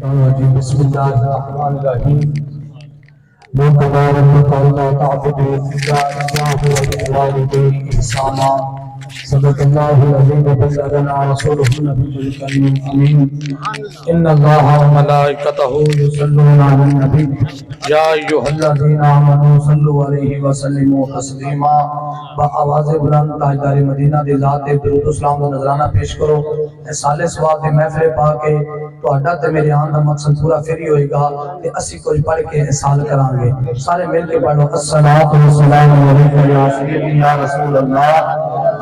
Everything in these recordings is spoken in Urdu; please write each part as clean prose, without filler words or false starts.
بسم الله الرحمن الرحيم وقضى ربك ألا تعبدوا إلا إياه وبالوالدين إحسانا صدق الله العظيم وبلغنا رسوله النبي الكريم الأمين إن الله وملائكته يصلون على النبي يا أيها الذين آمنوا صلوا عليه وسلموا تسليما بآواز بلند تاجدار مدینہ دی ذات درود و سلام دا نظرانہ پیش کرو اے سالے سوال دی محفل پا کے تو اڈا تے میرے آن دا مقصد پورا پھری ہوئے گا کہ اسی کچھ پڑھ کے احسال کران گے سارے مل کے پڑھو الصلاۃ والسلام علیکہ یا سیدی یا رسول اللہ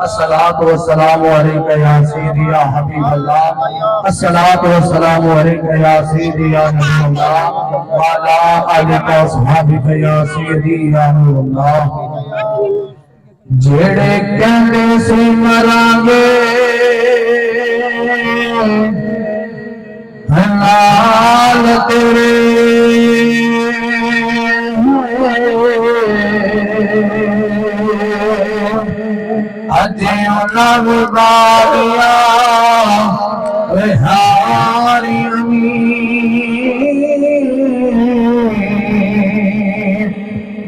الصلاۃ والسلام علیکہ یا سیدی یا حبیب اللہ الصلاۃ والسلام علیکہ یا سیدی یا نبی اللہ وعلی آلک و صحابک یا سیدی یا نور اللہ جیڑے کہندے سی مران گے نال تیرے اجیوں نال باغیاں رہاری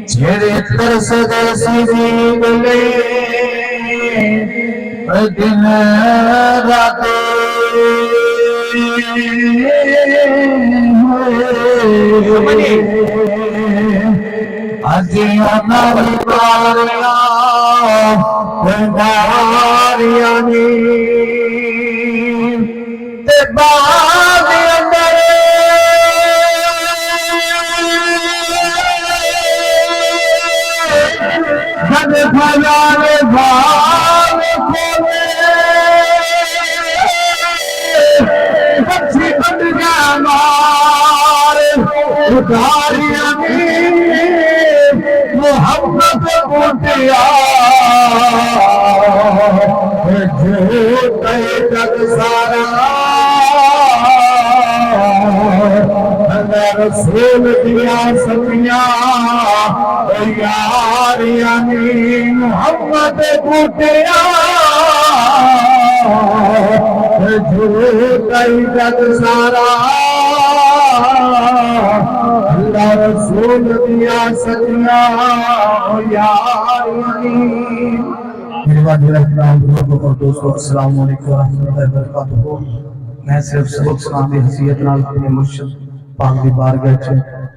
جھڑے ترس دے سی گلے دن رات اجیوں نال باغیاں رہاریاں تے باغ اندر جد پھلانے باغ کھولے بچی بن گیا مار ادھاریاں محمد بوٹیا جھوٹے جگ سارا رسول دیا سمیاں یاریاں محمد بوٹیا جھوٹے جگ سارا اللہ رسول دیا سمیاں یاریاں میرے بعد اور دوستو السلام علیکم ورحمۃ اللہ وبرکاتہ میں صرف سبق سنان دی حیثیت نال اپنے مرشد پاک دی بارگاہ چ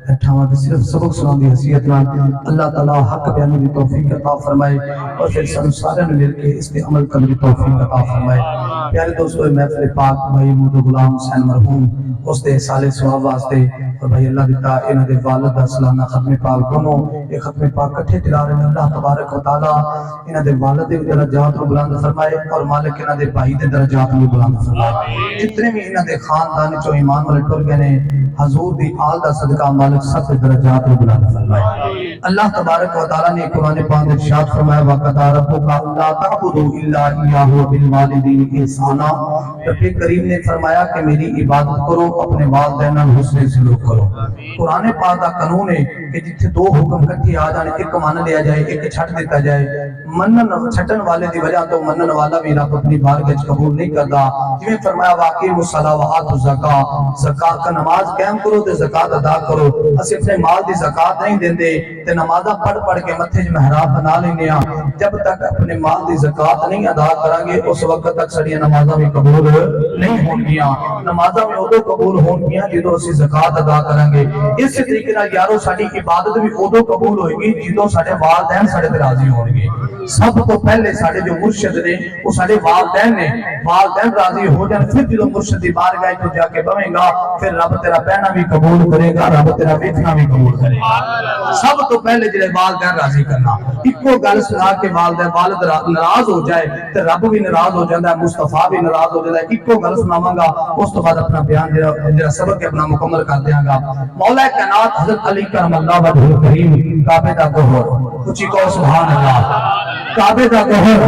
بیٹھا ہوں صرف سبق سنان دی حیثیت نال اللہ تعالی حق بیان دی توفیق عطا فرمائے اور پھر سن سارے نے مل کے اس پہ عمل کرنے کی توفیق عطا فرمائے پیارے دوستو محفل پاک بھائی محمود غلام حسین مرحوم اس دے سالے ثواب واسطے اور بھائی اللہ دیتا انہاں دے والد دا سالانہ ختم پاک دونوں یہ ختم پاک کٹھے تلا رہے ہیں اللہ تبارک و تعالی انہاں دے والد دے درجات کو بلند فرمائے اور مالک انہاں دے بھائی دے درجات کو بلند فرمائے جتنے بھی انہاں دے خاندان چوں ایمان والے ٹر گئے نے حضور دی آل دا صدقہ مالک سب دے درجات کو بلند فرمائے اللہ تبارک و تعالی نے قرآن پاک میں ارشاد فرمایا وَقَضَىٰ رَبُّكَ أَلَّا تَعْبُدُوا إِلَّا إِيَّاهُ وَبِالْوَالِدَيْنِ إِحْسَانًا رب کریم نے فرمایا کہ میری عبادت کرو اپنے والدین حسن سلوک کرو قرآن پاک کا قانون ہے کہ جتھے دو حکم کٹھے آ جانے ایک مان لیا جائے ایک چھٹ دیتا جائے منن چھٹن والے دی وجہ تو منن والا بھی رب اپنی بارگاہ قبول نہیں کرتا جویں فرمایا واقیموا الصلاۃ وآتوا الزکاۃ زکات کا نماز قائم کرو تے زکات ادا کرو اسی اپنے مال دی زکات نہیں دیندے تے نمازاں پڑھ پڑھ کے متھے وچ محراب بنا لینے ہاں جب تک اپنے مال دی زکات نہیں ادا کریں گے اس وقت تک سڑیاں نمازاں بھی قبول نہیں ہونگیاں نمازاں بھی ادو قبول ہونگیاں جدو اسی زکات ادا کریں گے اس طریقے نال یارو ساڈی عبادت بھی ادو قبول ہوئے گی جدو ساڈے والدین ساڈے تے راضی ہون گے سب تو پہلے ساڈے جو مرشد نے وہ ساڈے والدین نے والدین راضی ہو جان پھر جدو مرشد دی بارگاہ تو جا کے بویں گا پھر رب تیرا پہنا بھی قبول کرے گا رب تیرا ویکھنا بھی قبول کرے گا سب تو پہلے جڑے والدین راضی کرنا اکو گل سنا کے والدین والد ناراض ہو جائے تے رب بھی ناراض ہو جاندا ہے مصطفیٰ بھی ناراض ہو جاندا ہے اکو گل سناواں گا اس تو بعد اپنا بیان جڑا سبق اپنا مکمل کر دیاں گا مولا کائنات حضرت علی کرم اللہ وجہ کریم کعبے دا گوہر اونچی کہو سبحان اللہ کعبے دا گوہر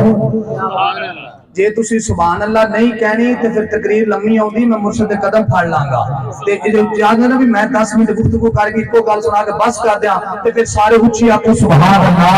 جے تسی سبحان اللہ نہیں کہنی تے پھر تقریر لمبی ہوندی میں مرشد قدم پھڑ لاں گا تے اجازت نہ بھی میں 10 منٹ گفتگو کر کے کو گل سنا کے بس کر دیاں تے پھر سارے اونچی آکھو سبحان اللہ